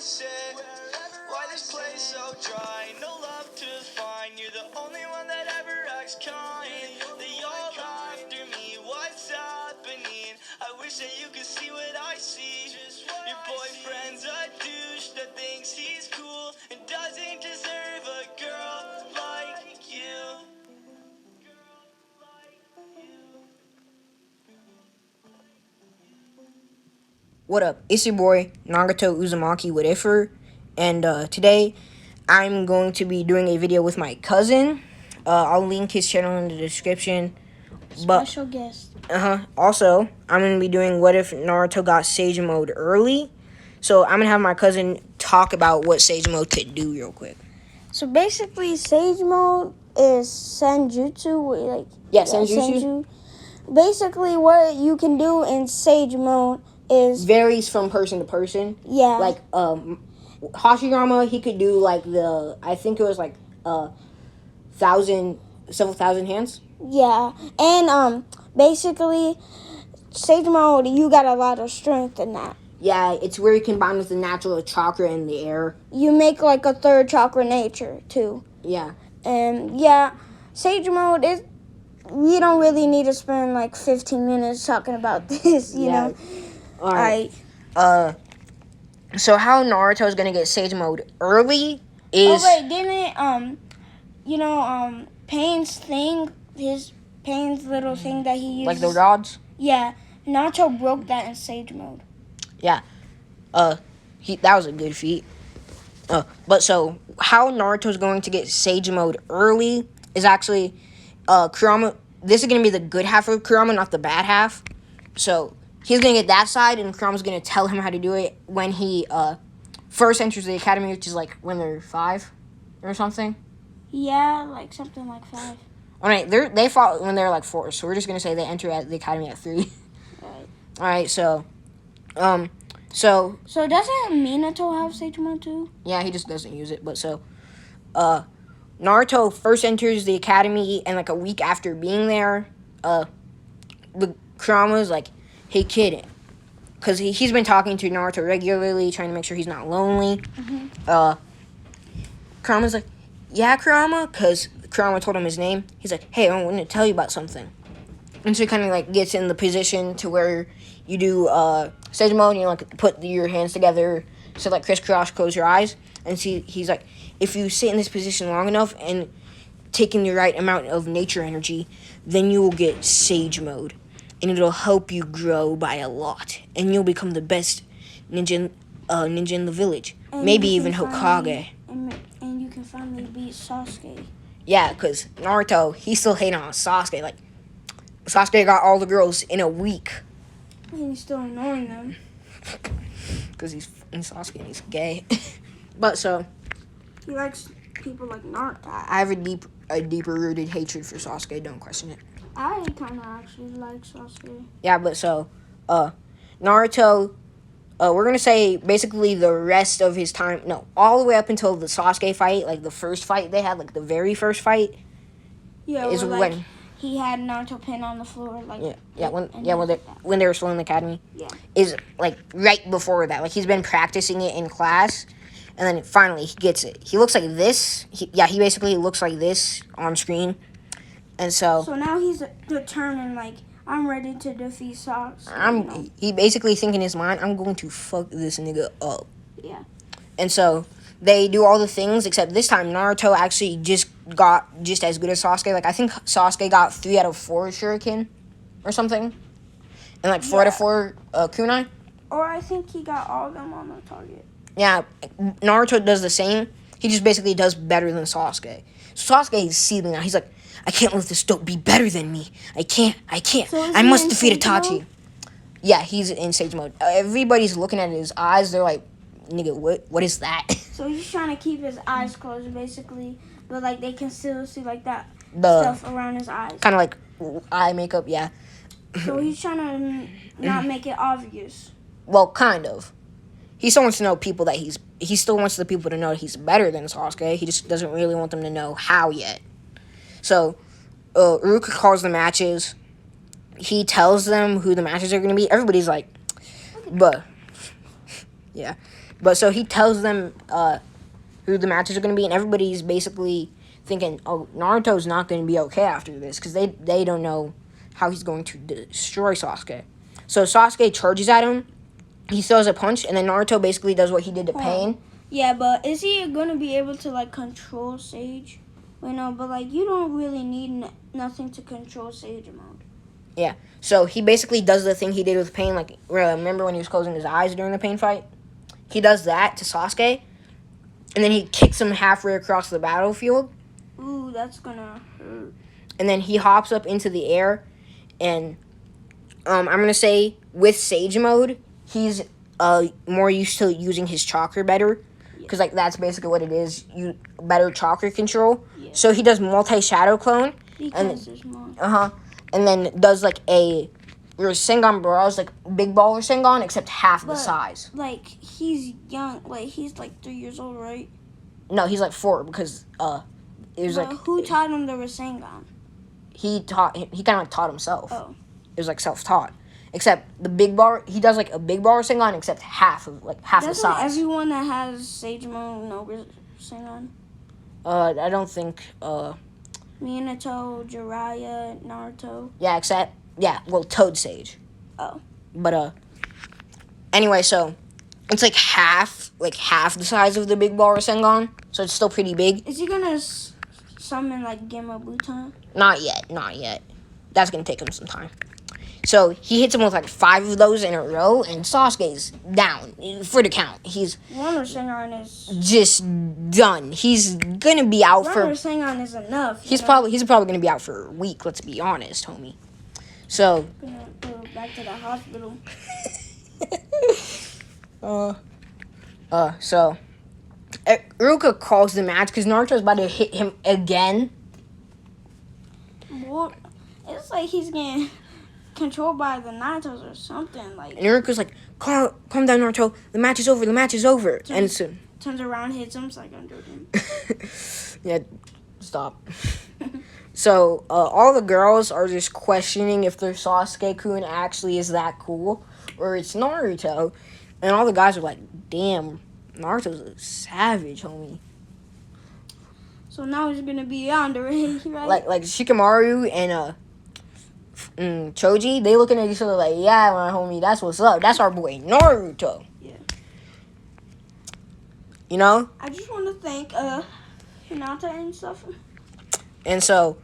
said, why this place so dry? No love to find. You're the only one that ever acts kind. They all after me. What's happening? I wish that you could see what I see. Your boyfriend's a douche that thinks he's cool and doesn't deserve a girl like you. What up? It's your boy Naruto Uzumaki with Ifer, and today I'm going to be doing a video with my cousin. I'll link his channel in the description. Special guest. Also, I'm gonna be doing what if Naruto got Sage Mode early. So I'm gonna have my cousin talk about what Sage Mode could do real quick. So basically, Sage Mode is Senjutsu. Senjutsu. Basically, what you can do in Sage Mode is Varies from person to person. Yeah. Like Hashirama, he could do like I think it was like several thousand hands. Yeah, and basically, Sage Mode, you got a lot of strength in that. Yeah, it's where you combine with the natural chakra in the air. You make like a third chakra nature too. Yeah. And yeah, Sage Mode is. We don't really need to spend like 15 minutes talking about this, you know. All right. So how Naruto is gonna get Sage Mode early is. Oh wait, didn't Pain's thing, Pain's little thing that he uses, Like the rods? Yeah, Naruto broke that in Sage Mode. Yeah. That was a good feat. But so how Naruto's going to get Sage Mode early is actually Kurama. This is gonna be the good half of Kurama, not the bad half. So he's gonna get that side, and Kurama's gonna tell him how to do it when he first enters the academy, which is like when they're 5 or something. Yeah, like something like 5. All right, they fought when they're like 4, so we're just gonna say they enter at the academy at 3. Right. All right, so doesn't Minato have Sage Mode too? Yeah, he just doesn't use it. But so, Naruto first enters the academy, and like a week after being there, the Kurama's like, "Hey kid," because he's been talking to Naruto regularly, trying to make sure he's not lonely. Kurama's like, "Yeah, Kurama," because Kurama told him his name. He's like, "Hey, I want to tell you about something." And so he kind of like gets in the position to where you do Sage Mode, and you like put your hands together, so like crisscross, close your eyes, and he's like, if you sit in this position long enough and take in the right amount of nature energy, then you will get Sage Mode, and it'll help you grow by a lot, and you'll become the best ninja in the village, and maybe even Hokage. And you can finally beat Sasuke. Yeah, because Naruto, he's still hating on Sasuke. Like, Sasuke got all the girls in a week. And he's still ignoring them. Because he's Sasuke and he's gay. But so, he likes people like Naruto. I have a deeper rooted hatred for Sasuke. Don't question it. I kind of actually like Sasuke. Yeah, but so, Naruto, we're going to say basically the rest of his time, no, all the way up until the Sasuke fight, like the first fight they had, like the very first fight. Yeah, is when he had Naruto pinned on the floor, like when they were still in the academy. Yeah, is like right before that. Like he's been practicing it in class, and then finally he gets it. He looks like this. He basically looks like this on screen, and so. So now he's determined. Like, I'm ready to defeat Sasuke. He basically thinking in his mind, I'm going to fuck this nigga up. Yeah. And so they do all the things, except this time Naruto actually just got just as good as Sasuke. Like, I think Sasuke got 3 out of 4 shuriken or something. And like 4 out of 4 kunai. Or I think he got all of them on the target. Yeah, Naruto does the same. He just basically does better than Sasuke. Sasuke is seething now. He's like, I can't let this dope be better than me. I can't. So I must defeat Itachi. Mode? Yeah, he's in Sage Mode. Everybody's looking at his eyes. They're like, nigga, what is that? So he's trying to keep his eyes closed, basically. But, like, they can still see, like, that stuff around his eyes. Kind of like eye makeup, yeah. So he's trying to not make it obvious. Well, kind of. He still wants to know people that he still wants the people to know he's better than Sasuke. He just doesn't really want them to know how yet. So, Iruka calls the matches. He tells them who the matches are going to be. Everybody's like, but, yeah. But so he tells them who the matches are going to be, and everybody's basically thinking, oh, Naruto's not going to be okay after this, because they don't know how he's going to destroy Sasuke. So Sasuke charges at him, he throws a punch, and then Naruto basically does what he did to Pain. Yeah, but is he gonna be able to like control Sage? Wait, no, but like you don't really need nothing to control Sage mode. Yeah. So he basically does the thing he did with Pain. Like, remember when he was closing his eyes during the Pain fight? He does that to Sasuke, and then he kicks him halfway across the battlefield. Ooh, that's gonna hurt. And then he hops up into the air, and I'm gonna say with Sage mode, he's more used to using his chakra better, because like that's basically what it is. You better chakra control. Yeah. So he does multi shadow clone. Because there's more. And then does like a Rasengan Bros, like big baller Rasengan, except half the size. Like he's young, like he's like 3 years old, right? No, he's like 4 because it was like who taught him the Rasengan? He kind of like taught himself. Oh. It was like self-taught. Except the big bar, he does like a big bar Rasengan, except half the size. Doesn't everyone that has Sage mode know Rasengan? I don't think Minato, Jiraiya, Naruto. Yeah, well, Toad Sage. Oh. But anyway, so it's like half the size of the big ball Rasengan, so it's still pretty big. Is he gonna summon like Gamma Buton? Not yet. That's gonna take him some time. So he hits him with like 5 of those in a row, and Sasuke's down for the count. He's one Rasengan is just done. He's gonna be out one for. Rasengan is enough. He's probably gonna be out for a week. Let's be honest, homie. So. Gonna go back to the hospital. So Iruka calls the match because Naruto's about to hit him again. What? It's like he's getting controlled by the Narutos or something. Like. And Iruka's like, calm down, Naruto. The match is over. And so turns around, hits him. It's like I'm joking. Yeah, stop. So all the girls are just questioning if their Sasuke-kun actually is that cool or it's Naruto. And all the guys are like, damn, Naruto's a savage, homie. So now he's gonna be underage, right? Like Shikamaru and Choji, they looking at each other like, yeah, my homie, that's what's up. That's our boy Naruto. Yeah. You know? I just want to thank Hinata and stuff. And so,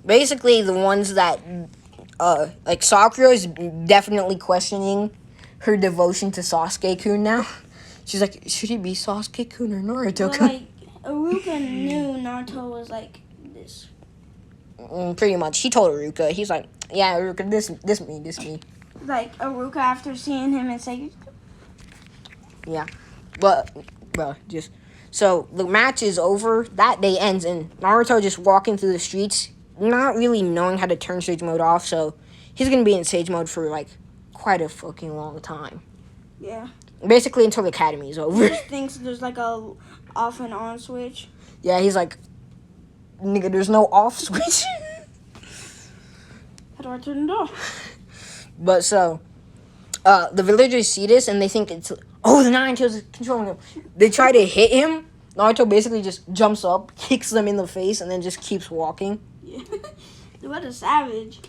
basically, the ones that, like Sakura is definitely questioning her devotion to Sasuke-kun now. She's like, should he be Sasuke-kun or Naruto-kun? But, like, Iruka knew Naruto was, like, this. Pretty much. He told Iruka. He's like, yeah, Iruka, this me. Like, Iruka after seeing him and saying... Yeah. But, bro, just... So, the match is over. That day ends, and Naruto just walking through the streets, not really knowing how to turn Sage Mode off, so he's gonna be in Sage Mode for, like, quite a fucking long time. Yeah. Basically until the academy is over. He just thinks there's, like, a off and on switch. Yeah, he's like, nigga, there's no off switch. How do I turn it off? But, so, the villagers see this, and they think it's... Oh, the Nine Tails is controlling him. They try to hit him. Naruto basically just jumps up, kicks them in the face, and then just keeps walking. Yeah. What a savage.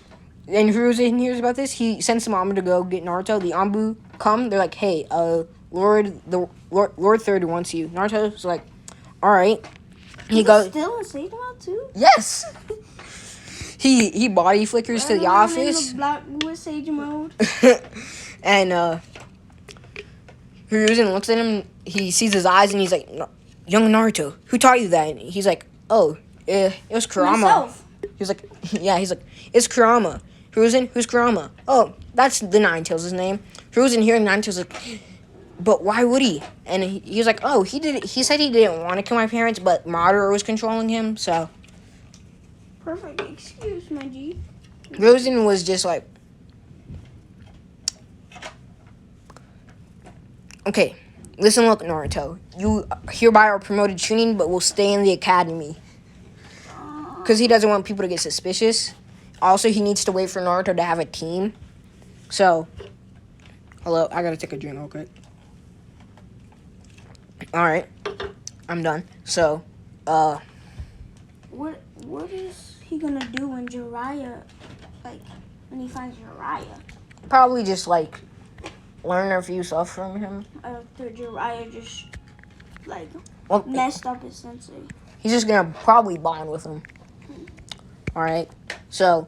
And Hiruzen hears about this. He sends some Anbu to go get Naruto. The Anbu come. They're like, hey, Lord Third wants you. Naruto's like, all right. He goes. Still in Sage Mode too? Yes. He body flickers to the office. In the Black with Sage Mode. And Hiruzen looks at him. He sees his eyes, and he's like, young Naruto, who taught you that? And he's like, oh, it was Kurama. Myself. He's like, yeah, it's Kurama. Hiruzen, who's Kurama? Oh, that's the Nine Tails' name. Hiruzen hearing Nine Tails like, but why would he? And he was like, oh, he did it. He said he didn't want to kill my parents, but Madara was controlling him, so. Perfect excuse, my G. Hiruzen was just like, okay, listen, look, Naruto. You hereby are promoted Chunin, but will stay in the academy. Because he doesn't want people to get suspicious. Also, he needs to wait for Naruto to have a team. So, hello, I gotta take a drink real quick. All right, I'm done. So, What is he gonna do when Jiraiya, like, when he finds Jiraiya? probably just like learn a few stuff from him. After Jiraiya just, like, Well, messed up his sensei. he's just gonna probably bond with him. All right. So,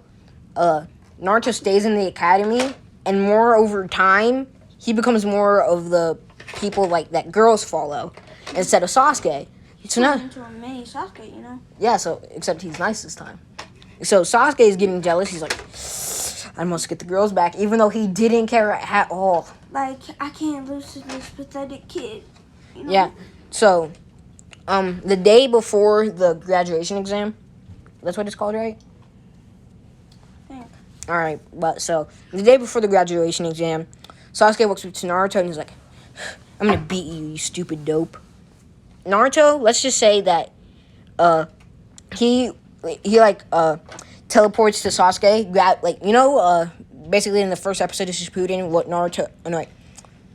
Naruto stays in the academy, and more over time, he becomes more of the people like that girls follow instead of Sasuke. So now, Into a mini Sasuke, you know? yeah. So except he's nice this time. So Sasuke is getting jealous. He's like, I must get the girls back, even though he didn't care at all. Like, I can't lose to this pathetic kid. You know? Yeah. So, the day before the graduation exam, that's what it's called, right? I think. All right, but so the day before the graduation exam, Sasuke walks up to Naruto and he's like, "I'm gonna beat you, you stupid dope." Naruto, let's just say that, he teleports to Sasuke, basically in the first episode of Shippuden, what Naruto,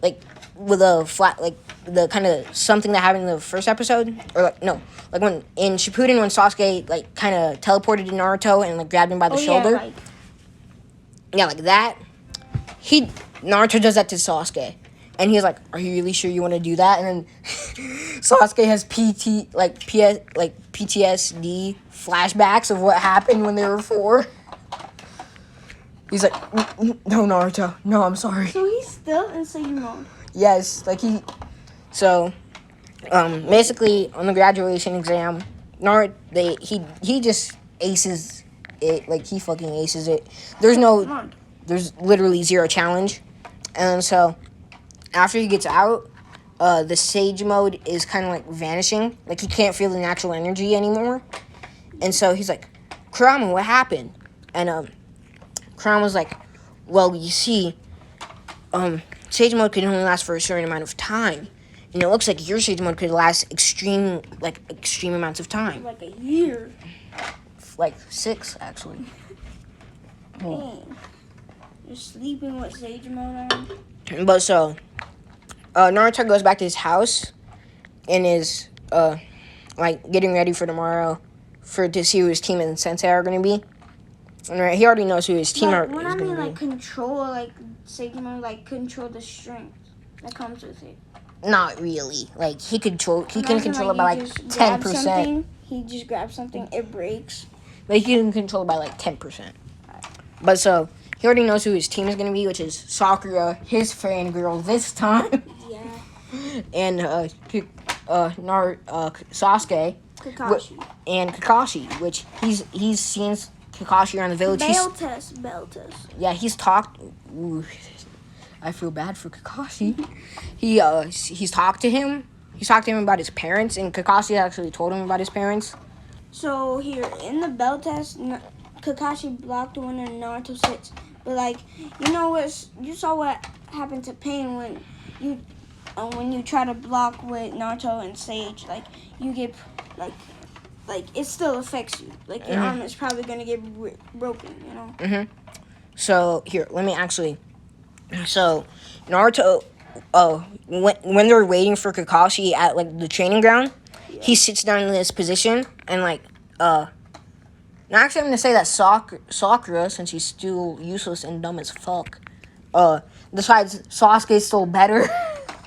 like with a flat, like the kind of something that happened in the first episode, or like no, like when in Shippuden when Sasuke like kind of teleported to Naruto and like grabbed him by the shoulder. Yeah, like, Yeah, like that. Naruto does that to Sasuke, and he's like, "Are you really sure you want to do that?" And then Sasuke has PTSD flashbacks of what happened when they were 4. He's like, "No, Naruto, no, I'm sorry." so he's still in Sage mode. Yes, like So, basically on the graduation exam, he just aces it. Like he fucking aces it. There's literally 0 challenge, and so after he gets out, the Sage mode is kind of like vanishing. Like he can't feel the natural energy anymore, and so he's like, "Kurama, what happened?" And Kurama's like, "Well, you see, Sage mode can only last for a certain amount of time, and it looks like your Sage mode could last extreme amounts of time, Like a year. like 6 actually." Dang. You're sleeping with Sage mode on. But so, Naruto goes back to his house and is getting ready for tomorrow to see who his team and sensei are going to be. And right, he already knows who his team Like, is when I going mean to like be. control, like Sage mode, like control the strength that comes with it. Not really. Like he can control it by like you just grab 10%. something, he just grabs something, it breaks. Like he can control it by like 10%. But so he already knows who his team is going to be, which is Sakura, his fangirl this time, Yeah. and Sasuke. Kakashi. And Kakashi, which he's seen Kakashi around the village. Bell test. Yeah, he's talked. Ooh, I feel bad for Kakashi. He's talked to him. He's talked to him about his parents, and Kakashi actually told him about his parents. So here in the bell test, Kakashi blocked one and Naruto sits. But like, you saw what happened to Pain when you try to block with Naruto and Sage. Like you get like it still affects you. Like your arm is probably gonna get broken. You know. Mhm. So here, let me actually. So Naruto, when they're waiting for Kakashi at like the training ground, he sits down in this position and like Now, actually, I'm gonna say that Sakura, since she's still useless and dumb as fuck, decides Sasuke's still better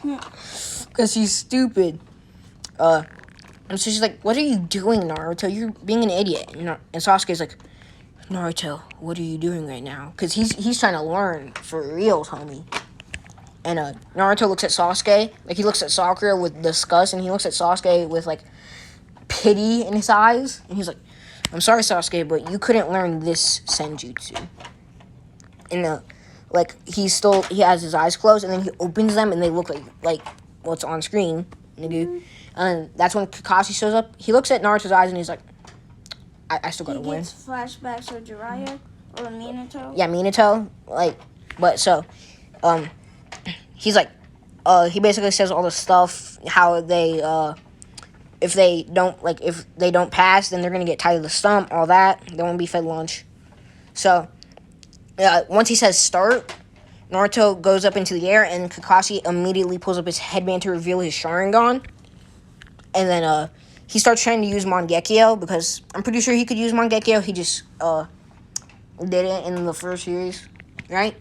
because she's stupid. And so she's like, "What are you doing, Naruto? You're being an idiot." And Sasuke's like, "Naruto, what are you doing right now?" Because he's trying to learn for real, homie. And Naruto looks at Sasuke, like he looks at Sakura with disgust, and he looks at Sasuke with like pity in his eyes, and he's like, "I'm sorry, Sasuke, but you couldn't learn this senjutsu." And he has his eyes closed, and then he opens them, and they look like what's on screen, nigga. Mm-hmm. And that's when Kakashi shows up. He looks at Naruto's eyes, and he's like, "I still gotta win." He gets flashbacks of Jiraiya or Minato. Yeah, Minato. He's like, he basically says all the stuff how they if they don't pass, then they're gonna get tied to the stump, all that. They won't be fed lunch. So, once he says start, Naruto goes up into the air, and Kakashi immediately pulls up his headband to reveal his Sharingan. And then he starts trying to use Mangekyo because I'm pretty sure he could use Mangekyo. He just did it in the first series, right?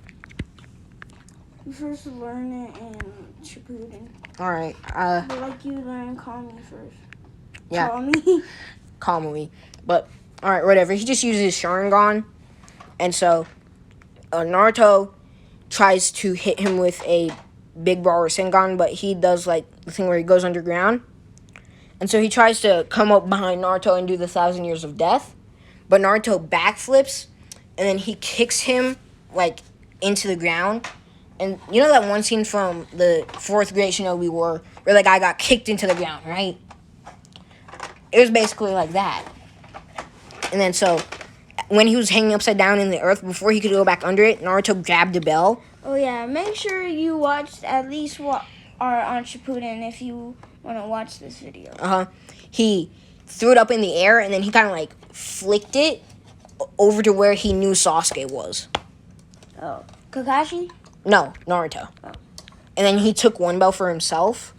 You first learn it in Shippuden. All right. But like you learn Kami first. Yeah. Kami. Kamui. But all right, whatever. He just uses Sharingan, and so Naruto tries to hit him with a big ball or Sengon, but he does like the thing where he goes underground. And so he tries to come up behind Naruto and do the 1,000 Years of Death. But Naruto backflips, and then he kicks him, like, into the ground. And you know that one scene from the 4th grade Shinobi War where the guy got kicked into the ground, right? It was basically like that. And then so, when he was hanging upside down in the earth, before he could go back under it, Naruto grabbed a bell. Oh yeah, make sure you watched at least what are on Shippuden if you want to watch this video. He threw it up in the air, and then he kind of like flicked it over to where he knew Sasuke was. Oh, Kakashi? No, Naruto. Oh. And then he took one bell for himself,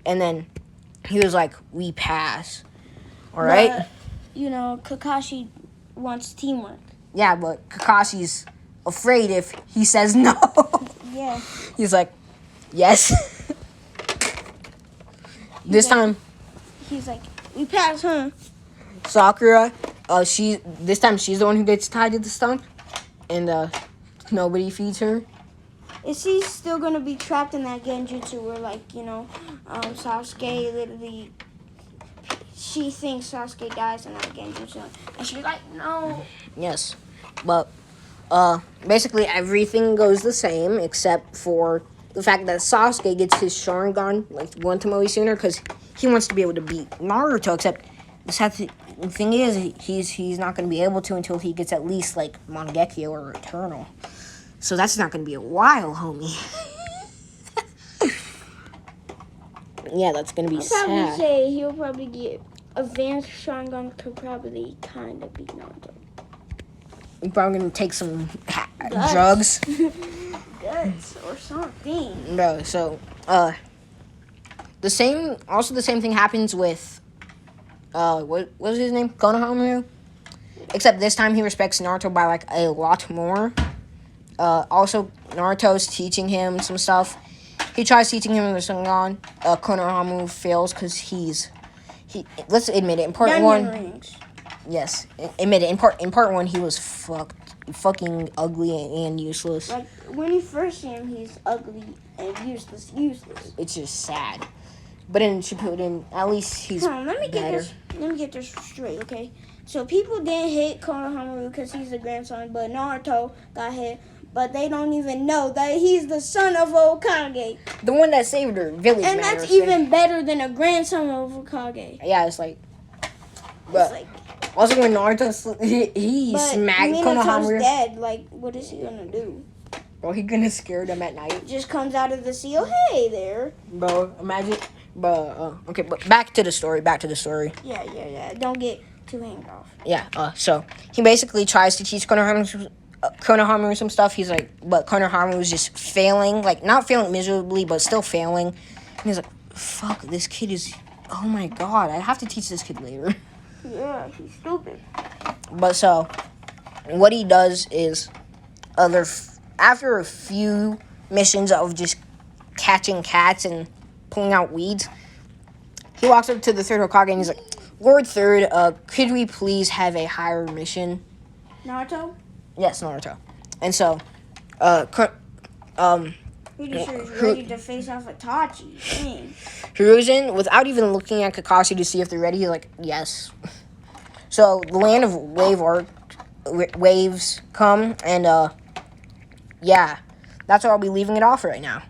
and then he was like, "We pass." All right. But, you know, Kakashi wants teamwork. Yeah, but Kakashi's afraid if he says no. Yeah. He's like, "Yes." This time, He's like, "We pass, huh?" Sakura, this time she's the one who gets tied to the stump, and nobody feeds her. Is he still gonna be trapped in that genjutsu where, like, you know, Sasuke literally, she thinks Sasuke dies in that genjutsu, and she's like, no. Yes, but basically everything goes the same except for the fact that Sasuke gets his Sharingan like one Tomoe sooner because he wants to be able to beat Naruto. Except the thing is, he's not going to be able to until he gets at least like Mangekyo or Eternal. So that's not going to be a while, homie. Yeah, that's going to be I'll probably sad. say he'll probably get advanced Sharingan to probably kind of beat Naruto. You're probably going to take some Guts. drugs. Guts or something. Bro, so, the same thing happens with, what was his name? Konohamaru? Except this time he respects Naruto by, like, a lot more. Also, Naruto's teaching him some stuff. He tries teaching him the Sharingan. Konohamaru fails because let's admit it, in part one, Rings. yes, admit it, in part one, he was fucking ugly and useless. Like, when you first see him, he's ugly and useless. It's just sad. But in Shippuden, at least he's Hold on, let me better. get this straight, okay? So people didn't hate Konohamaru because he's the grandson, but Naruto got hit. But they don't even know that he's the son of Hokage. The one that saved her village. And that's even better than a grandson of Hokage. Yeah, it's like. But It's like, also when Naruto he but smacked Minato's Konohamaru. dead. Like, what is he gonna do? Bro, he gonna scare them at night. Just comes out of the sea. Oh, hey there. Bro, imagine. But okay, but back to the story. Yeah. Don't get too hanged off. Yeah. So he basically tries to teach Konohamaru some stuff. He's like, but Konohamaru is just failing, like not failing miserably, but still failing. And he's like, "Fuck, this kid is. Oh my god, I have to teach this kid later." Yeah, he's stupid. But so, what he does is, after a few missions of just catching cats and pulling out weeds, he walks up to the third Hokage and he's like, "Lord Third, could we please have a higher mission?" Naruto? Yes, Naruto. And so, Pretty sure he's ready to face off Itachi. Dang. Hiruzen, without even looking at Kakashi to see if they're ready, he's like, "Yes." So the land of waves come, and yeah, that's where I'll be leaving it off right now.